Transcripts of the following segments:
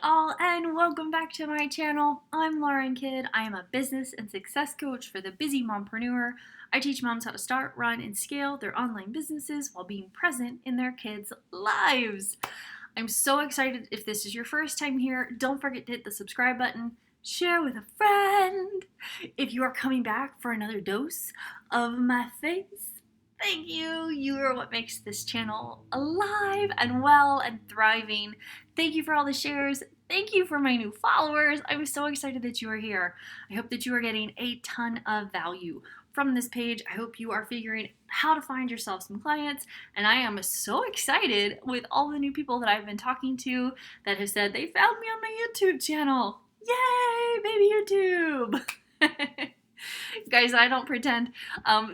all, and welcome back to my channel. I'm Lauren Kidd. I am a business and success coach for the busy mompreneur. I teach moms how to start, run, and scale their online businesses while being present in their kids' lives. I'm so excited. If this is your first time here, don't forget to hit the subscribe button, share with a friend. If you are coming back for another dose of my face, thank you. You are what makes this channel alive and well and thriving. Thank you for all the shares. Thank you for my new followers. I'm so excited that you are here. I hope that you are getting a ton of value from this page. I hope you are figuring how to find yourself some clients. And I am so excited with all the new people that I've been talking to that have said they found me on my YouTube channel. Yay, baby YouTube. Guys, I don't pretend.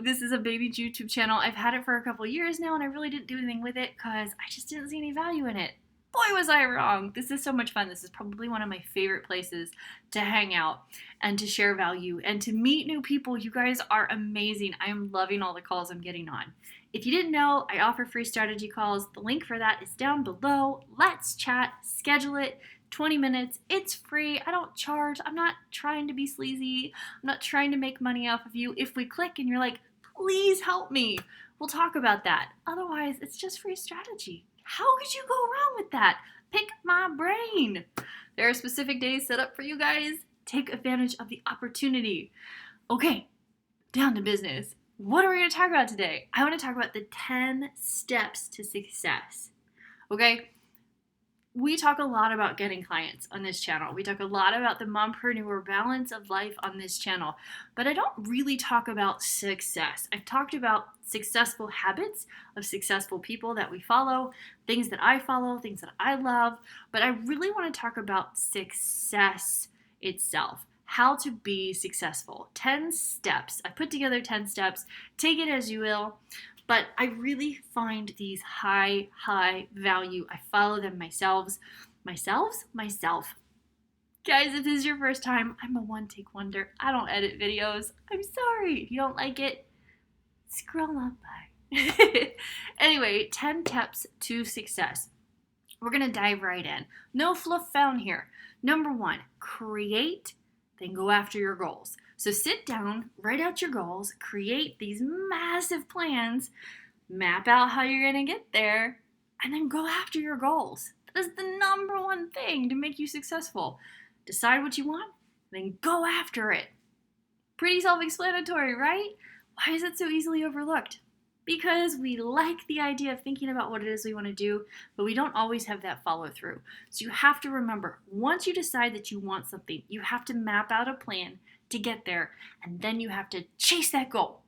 This is a baby YouTube channel. I've had it for a couple years now, and I really didn't do anything with it because I just didn't see any value in it. Boy, was I wrong. This is so much fun. This is probably one of my favorite places to hang out and to share value and to meet new people. You guys are amazing. I am loving all the calls I'm getting on. If you didn't know, I offer free strategy calls. The link for that is down below. Let's chat, schedule it. 20 minutes. It's free. I don't charge. I'm not trying to be sleazy. I'm not trying to make money off of you. If we click and you're like, please help me, we'll talk about that. Otherwise, it's just free strategy. How could you go wrong with that? Pick my brain. There are specific days set up for you guys. Take advantage of the opportunity. Okay, down to business. What are we going to talk about today? I want to talk about the 10 steps to success. Okay? We talk a lot about getting clients on this channel. We talk a lot about the mompreneur balance of life on this channel, but I don't really talk about success. I've talked about successful habits of successful people that we follow, things that I follow, things that I love, but I really want to talk about success itself. How to be successful. 10 steps. I put together 10 steps. Take it as you will. But I really find these high value. I follow them myself. Myself? Guys, if this is your first time, I'm a one-take wonder. I don't edit videos. I'm sorry. If you don't like it, scroll on by. Anyway, 10 tips to success. We're going to dive right in. No fluff found here. Number 1, create, then go after your goals. So sit down, write out your goals, create these massive plans, map out how you're going to get there, and then go after your goals. That is the number one thing to make you successful. Decide what you want, then go after it. Pretty self-explanatory, right? Why is it so easily overlooked? Because we like the idea of thinking about what it is we want to do, but we don't always have that follow through. So you have to remember, once you decide that you want something, you have to map out a plan to get there, and then you have to chase that goal.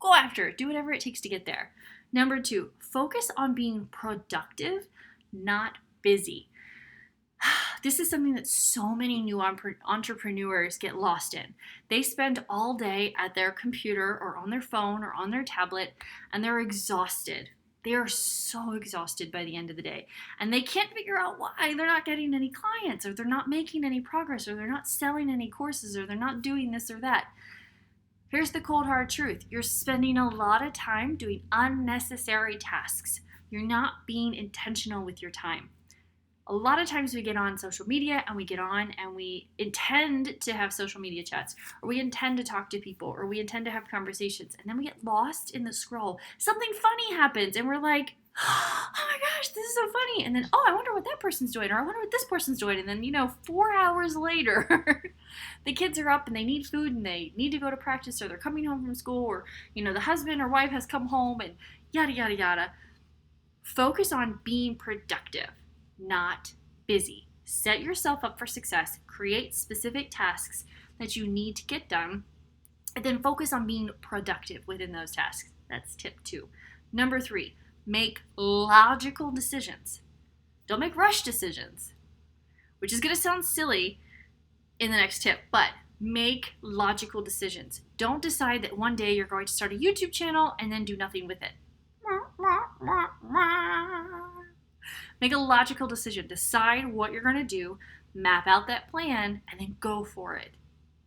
Go after it. Do whatever it takes to get there. Number 2, focus on being productive, not busy. This is something that so many new entrepreneurs get lost in. They spend all day at their computer or on their phone or on their tablet, and they're exhausted. They are so exhausted by the end of the day, and they can't figure out why they're not getting any clients, or they're not making any progress, or they're not selling any courses, or they're not doing this or that. Here's the cold hard truth. You're spending a lot of time doing unnecessary tasks. You're not being intentional with your time. A lot of times we get on social media and we intend to have social media chats, or we intend to talk to people, or we intend to have conversations, and then we get lost in the scroll. Something funny happens and we're like, oh my gosh, this is so funny. And then, oh, I wonder what that person's doing, or I wonder what this person's doing. And then, 4 hours later, the kids are up and they need food and they need to go to practice, or they're coming home from school, or, the husband or wife has come home, and yada, yada, yada. Focus on being productive, not busy. Set yourself up for success. Create specific tasks that you need to get done, and then focus on being productive within those tasks. That's tip 2. Number 3, make logical decisions. Don't make rush decisions, which is going to sound silly in the next tip, but make logical decisions. Don't decide that one day you're going to start a YouTube channel and then do nothing with it. Make a logical decision. Decide what you're going to do, map out that plan, and then go for it.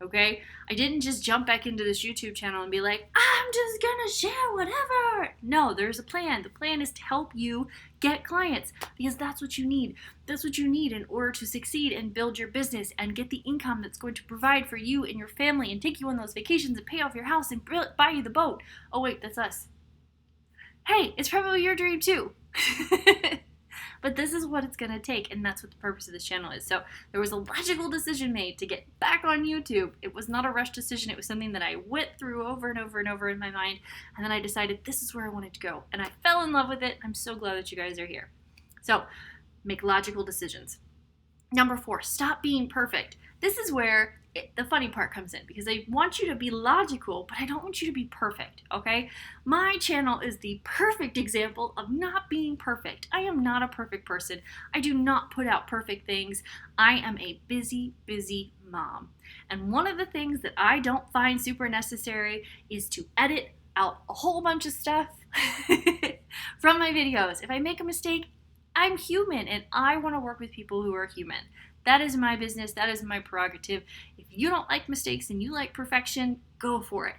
Okay? I didn't just jump back into this YouTube channel and be like, I'm just gonna share whatever. No, there's a plan. The plan is to help you get clients because that's what you need. That's what you need in order to succeed and build your business and get the income that's going to provide for you and your family and take you on those vacations and pay off your house and buy you the boat. Oh, wait, that's us. Hey, it's probably your dream too. But this is what it's going to take, and that's what the purpose of this channel is. So there was a logical decision made to get back on YouTube. It was not a rushed decision. It was something that I went through over and over and over in my mind, and then I decided this is where I wanted to go, and I fell in love with it. I'm so glad that you guys are here. So make logical decisions. Number 4, stop being perfect. This is where the funny part comes in because I want you to be logical, but I don't want you to be perfect, okay? My channel is the perfect example of not being perfect. I am not a perfect person. I do not put out perfect things. I am a busy, busy mom. And one of the things that I don't find super necessary is to edit out a whole bunch of stuff from my videos. If I make a mistake, I'm human and I want to work with people who are human. That is my business. That is my prerogative. If you don't like mistakes and you like perfection, go for it.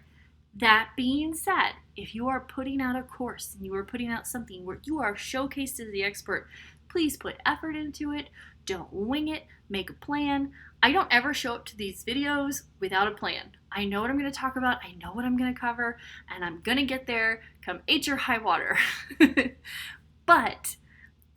That being said, if you are putting out a course and you are putting out something where you are showcased as the expert, please put effort into it. Don't wing it. Make a plan. I don't ever show up to these videos without a plan. I know what I'm going to talk about. I know what I'm going to cover, and I'm going to get there come H or high water. But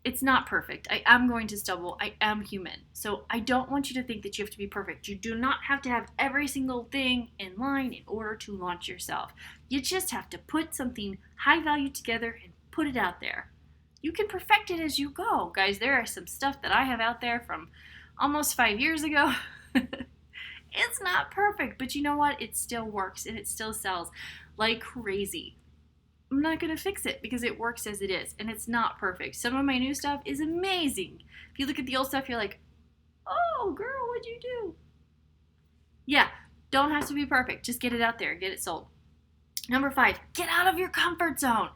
it's not perfect. I am going to stumble. I am human. So I don't want you to think that you have to be perfect. You do not have to have every single thing in line in order to launch yourself. You just have to put something high value together and put it out there. You can perfect it as you go. Guys, there are some stuff that I have out there from almost 5 years ago. It's not perfect, but you know what? It still works and it still sells like crazy. I'm not going to fix it because it works as it is, and it's not perfect. Some of my new stuff is amazing. If you look at the old stuff, you're like, oh, girl, what'd you do? Yeah, don't have to be perfect. Just get it out there and get it sold. Number 5, get out of your comfort zone.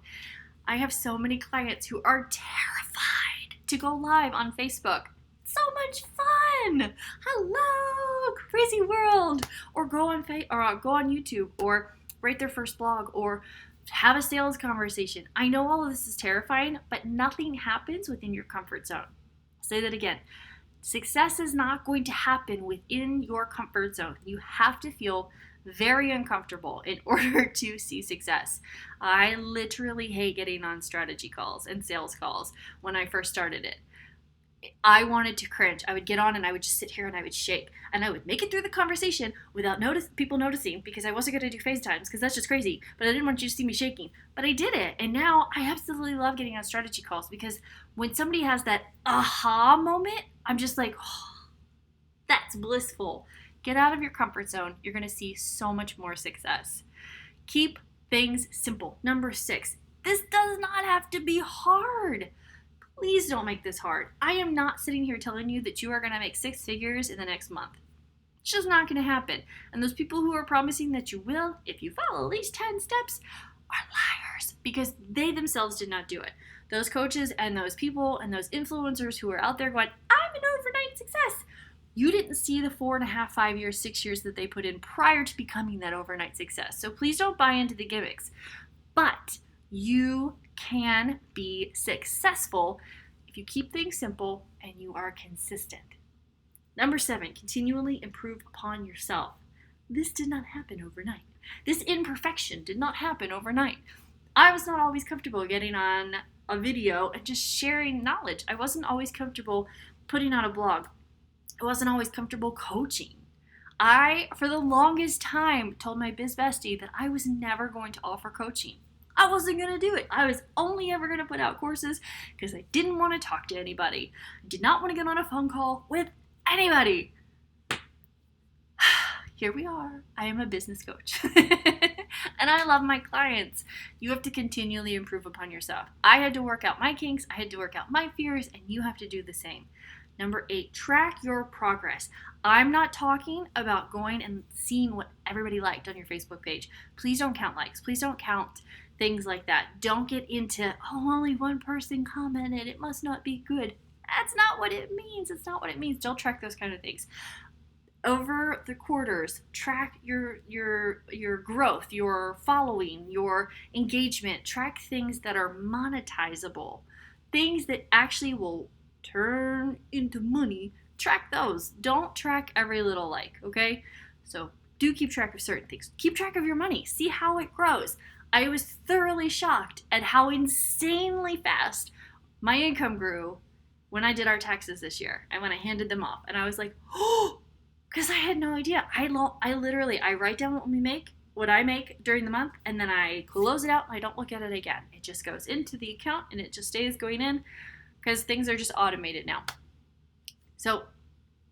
I have so many clients who are terrified to go live on Facebook. So much fun! Hello, crazy world! Or go on YouTube, or write their first blog, or have a sales conversation. I know all of this is terrifying, but nothing happens within your comfort zone. I'll say that again. Success is not going to happen within your comfort zone. You have to feel very uncomfortable in order to see success. I literally hate getting on strategy calls and sales calls when I first started it. I wanted to cringe. I would get on and I would just sit here and I would shake. And I would make it through the conversation without people noticing because I wasn't going to do FaceTimes because that's just crazy. But I didn't want you to see me shaking. But I did it. And now I absolutely love getting on strategy calls because when somebody has that aha moment, I'm just like, oh, that's blissful. Get out of your comfort zone. You're going to see so much more success. Keep things simple. Number 6, this does not have to be hard. Please don't make this hard. I am not sitting here telling you that you are going to make 6 figures in the next month. It's just not going to happen. And those people who are promising that you will, if you follow at least 10 steps, are liars because they themselves did not do it. Those coaches and those people and those influencers who are out there going, I'm an overnight success. You didn't see the 4.5, 5 years, 6 years that they put in prior to becoming that overnight success. So please don't buy into the gimmicks. But you can be successful if you keep things simple and you are consistent. Number 7, continually improve upon yourself. This did not happen overnight. This imperfection did not happen overnight. I was not always comfortable getting on a video and just sharing knowledge. I wasn't always comfortable putting out a blog. I wasn't always comfortable coaching. I, for the longest time, told my biz bestie that I was never going to offer coaching. I wasn't going to do it. I was only ever going to put out courses because I didn't want to talk to anybody. I did not want to get on a phone call with anybody. Here we are. I am a business coach. And I love my clients. You have to continually improve upon yourself. I had to work out my kinks. I had to work out my fears, and you have to do the same. Number 8, track your progress. I'm not talking about going and seeing what everybody liked on your Facebook page. Please don't count likes. Please don't count things like that. Don't get into, oh, only one person commented, it must not be good. That's not what it means. It's not what it means. Don't track those kind of things. over the quarters, track your growth, your following, your engagement. Track things that are monetizable, things that actually will turn into money. Track those. Don't track every little like, okay? So do keep track of certain things. Keep track of your money. See how it grows. I was thoroughly shocked at how insanely fast my income grew when I did our taxes this year and when I handed them off. And I was like, oh, because I had no idea. I literally write down what I make during the month, and then I close it out and I don't look at it again. It just goes into the account and it just stays going in because things are just automated now. So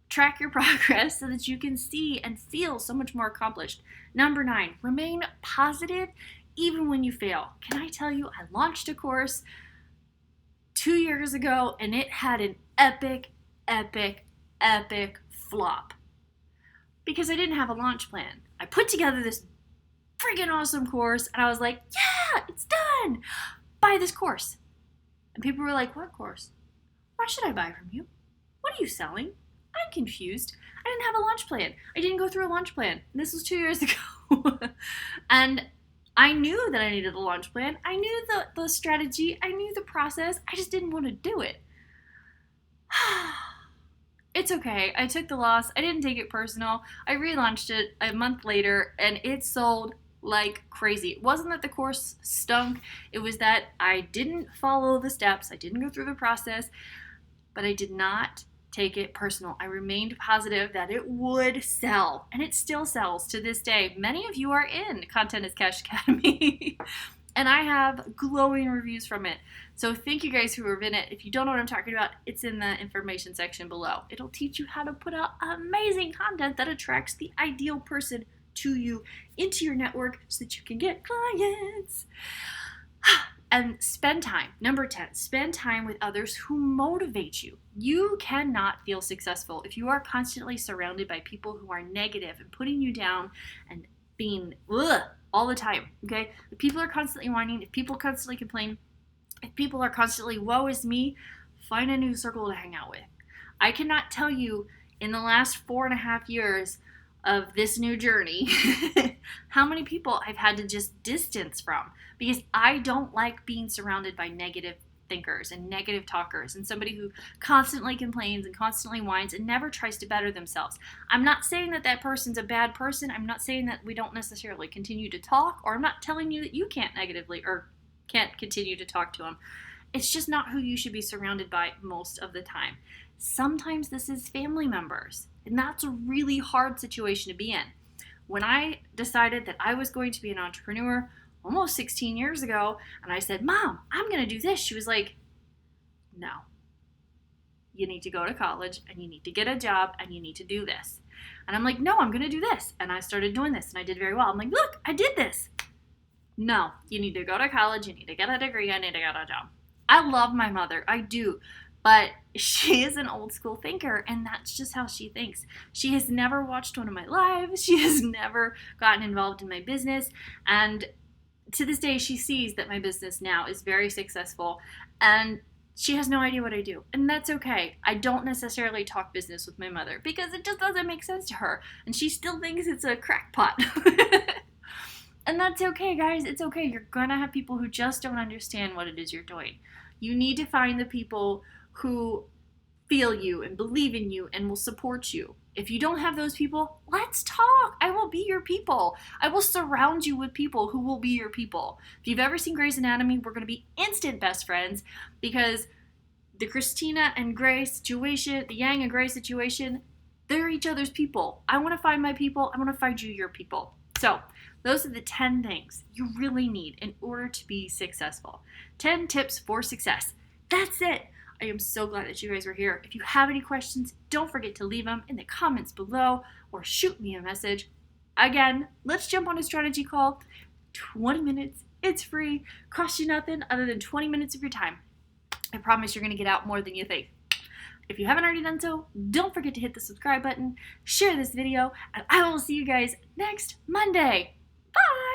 track your progress so that you can see and feel so much more accomplished. Number 9, remain positive even when you fail. Can I tell you, I launched a course 2 years ago and it had an epic flop because I didn't have a launch plan. I put together this freaking awesome course and I was like, yeah, it's done. Buy this course. And people were like, what course? Why should I buy from you? What are you selling? I'm confused. I didn't have a launch plan. I didn't go through a launch plan. This was 2 years ago. And I knew that I needed a launch plan. I knew the strategy. I knew the process. I just didn't want to do it. It's okay. I took the loss. I didn't take it personal. I relaunched it a month later and it sold like crazy. It wasn't that the course stunk. It was that I didn't follow the steps. I didn't go through the process, but I did not take it personal. I remained positive that it would sell, and it still sells to this day. Many of you are in Content is Cash Academy, and I have glowing reviews from it. So thank you guys who are in it. If you don't know what I'm talking about, it's in the information section below. It'll teach you how to put out amazing content that attracts the ideal person to you into your network so that you can get clients. And spend time. Number 10, spend time with others who motivate you. You cannot feel successful if you are constantly surrounded by people who are negative and putting you down and being all the time, okay? If people are constantly whining, if people constantly complain, if people are constantly, woe is me, find a new circle to hang out with. I cannot tell you in the last 4.5 years of this new journey how many people I've had to just distance from because I don't like being surrounded by negative thinkers and negative talkers and somebody who constantly complains and constantly whines and never tries to better themselves. I'm not saying that that person's a bad person. I'm not saying that we don't necessarily continue to talk, or I'm not telling you that you can't negatively or can't continue to talk to them. It's just not who you should be surrounded by most of the time. Sometimes this is family members, and that's a really hard situation to be in. When I decided that I was going to be an entrepreneur almost 16 years ago, and I said, Mom, I'm going to do this, she was like, no. You need to go to college, and you need to get a job, and you need to do this. And I'm like, no, I'm going to do this. And I started doing this, and I did very well. I'm like, look, I did this. No, you need to go to college, you need to get a degree, I need to get a job. I love my mother, I do. But she is an old school thinker, and that's just how she thinks. She has never watched one of my lives. She has never gotten involved in my business. And to this day, she sees that my business now is very successful, and she has no idea what I do. And that's okay. I don't necessarily talk business with my mother because it just doesn't make sense to her. And she still thinks it's a crackpot. And that's okay, guys. It's okay. You're going to have people who just don't understand what it is you're doing. You need to find the people who feel you and believe in you and will support you. If you don't have those people, let's talk. I will be your people. I will surround you with people who will be your people. If you've ever seen Grey's Anatomy, we're going to be instant best friends because the Christina and Grey situation, the Yang and Grey situation, they're each other's people. I want to find my people. I want to find you your people. So those are the 10 things you really need in order to be successful. 10 tips for success. That's it. I am so glad that you guys were here. If you have any questions, don't forget to leave them in the comments below or shoot me a message. Again, let's jump on a strategy call. 20 minutes. It's free. Costs you nothing other than 20 minutes of your time. I promise you're going to get out more than you think. If you haven't already done so, don't forget to hit the subscribe button, share this video, and I will see you guys next Monday. Bye!